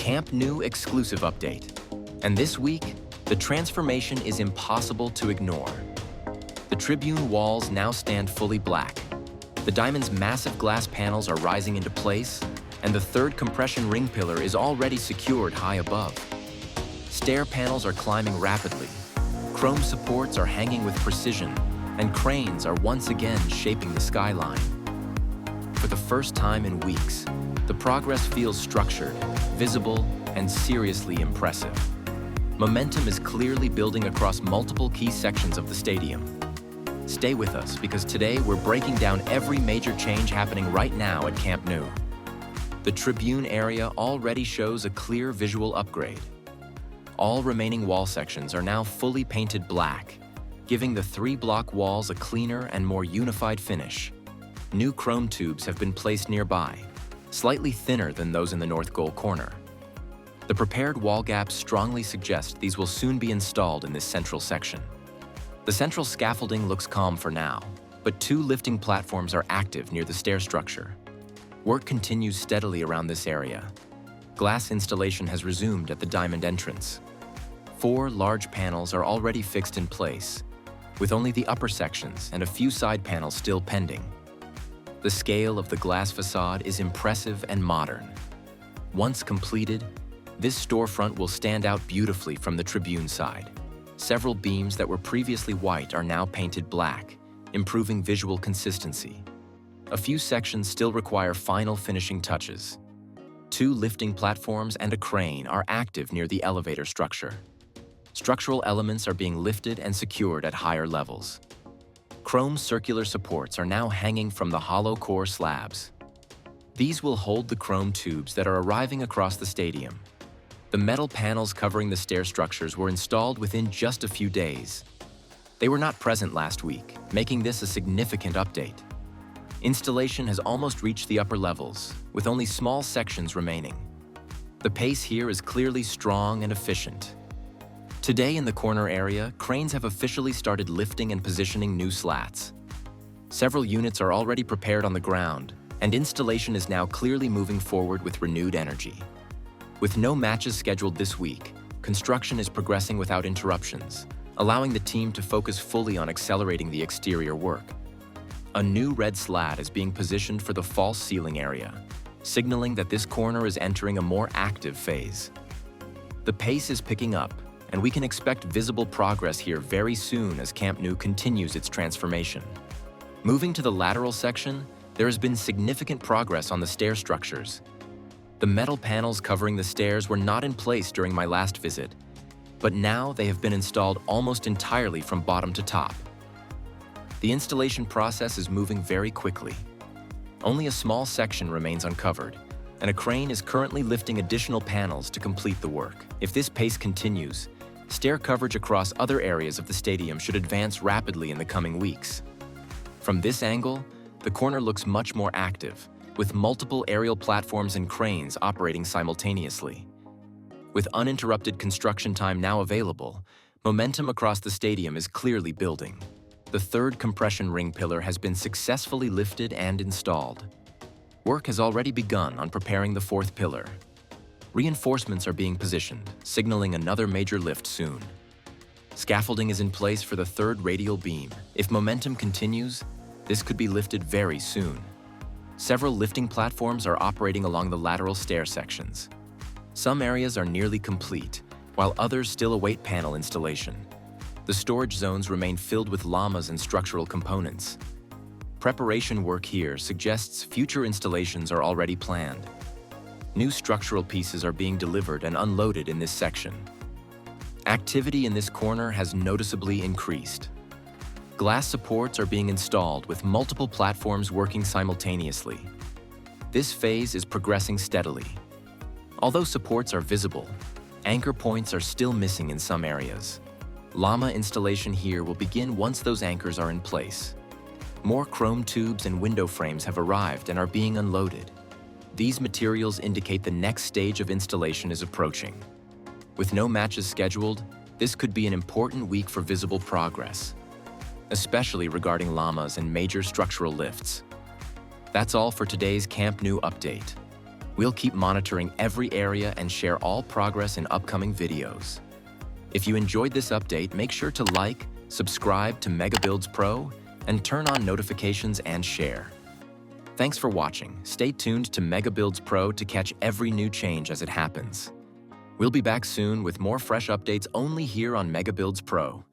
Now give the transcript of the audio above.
Camp Nou exclusive update. And this week, the transformation is impossible to ignore. The Tribune walls now stand fully black. The diamond's massive glass panels are rising into place, and the third compression ring pillar is already secured high above. Stair panels are climbing rapidly. Chrome supports are hanging with precision, and cranes are once again shaping the skyline. For the first time in weeks, the progress feels structured, visible, and seriously impressive. Momentum is clearly building across multiple key sections of the stadium. Stay with us because today we're breaking down every major change happening right now at Camp Nou. The Tribune area already shows a clear visual upgrade. All remaining wall sections are now fully painted black, giving the 3-block walls a cleaner and more unified finish. New chrome tubes have been placed nearby, slightly thinner than those in the north goal corner. The prepared wall gaps strongly suggest these will soon be installed in this central section. The central scaffolding looks calm for now, but 2 lifting platforms are active near the stair structure. Work continues steadily around this area. Glass installation has resumed at the diamond entrance. 4 large panels are already fixed in place, with only the upper sections and a few side panels still pending. The scale of the glass façade is impressive and modern. Once completed, this storefront will stand out beautifully from the Tribune side. Several beams that were previously white are now painted black, improving visual consistency. A few sections still require final finishing touches. 2 lifting platforms and a crane are active near the elevator structure. Structural elements are being lifted and secured at higher levels. Chrome circular supports are now hanging from the hollow core slabs. These will hold the chrome tubes that are arriving across the stadium. The metal panels covering the stair structures were installed within just a few days. They were not present last week, making this a significant update. Installation has almost reached the upper levels, with only small sections remaining. The pace here is clearly strong and efficient. Today in the corner area, cranes have officially started lifting and positioning new slats. Several units are already prepared on the ground, and installation is now clearly moving forward with renewed energy. With no matches scheduled this week, construction is progressing without interruptions, allowing the team to focus fully on accelerating the exterior work. A new red slat is being positioned for the false ceiling area, signaling that this corner is entering a more active phase. The pace is picking up, and we can expect visible progress here very soon as Camp Nou continues its transformation. Moving to the lateral section, there has been significant progress on the stair structures. The metal panels covering the stairs were not in place during my last visit, but now they have been installed almost entirely from bottom to top. The installation process is moving very quickly. Only a small section remains uncovered, and a crane is currently lifting additional panels to complete the work. If this pace continues, stair coverage across other areas of the stadium should advance rapidly in the coming weeks. From this angle, the corner looks much more active, with multiple aerial platforms and cranes operating simultaneously. With uninterrupted construction time now available, momentum across the stadium is clearly building. The 3rd compression ring pillar has been successfully lifted and installed. Work has already begun on preparing the 4th pillar. Reinforcements are being positioned, signaling another major lift soon. Scaffolding is in place for the 3rd radial beam. If momentum continues, this could be lifted very soon. Several lifting platforms are operating along the lateral stair sections. Some areas are nearly complete, while others still await panel installation. The storage zones remain filled with llamas and structural components. Preparation work here suggests future installations are already planned. New structural pieces are being delivered and unloaded in this section. Activity in this corner has noticeably increased. Glass supports are being installed with multiple platforms working simultaneously. This phase is progressing steadily. Although supports are visible, anchor points are still missing in some areas. Llama installation here will begin once those anchors are in place. More chrome tubes and window frames have arrived and are being unloaded. These materials indicate the next stage of installation is approaching. With no matches scheduled, this could be an important week for visible progress, especially regarding llamas and major structural lifts. That's all for today's Camp Nou update. We'll keep monitoring every area and share all progress in upcoming videos. If you enjoyed this update, make sure to like, subscribe to MegaBuilds Pro, and turn on notifications and share. Thanks for watching. Stay tuned to MegaBuilds Pro to catch every new change as it happens. We'll be back soon with more fresh updates only here on MegaBuilds Pro.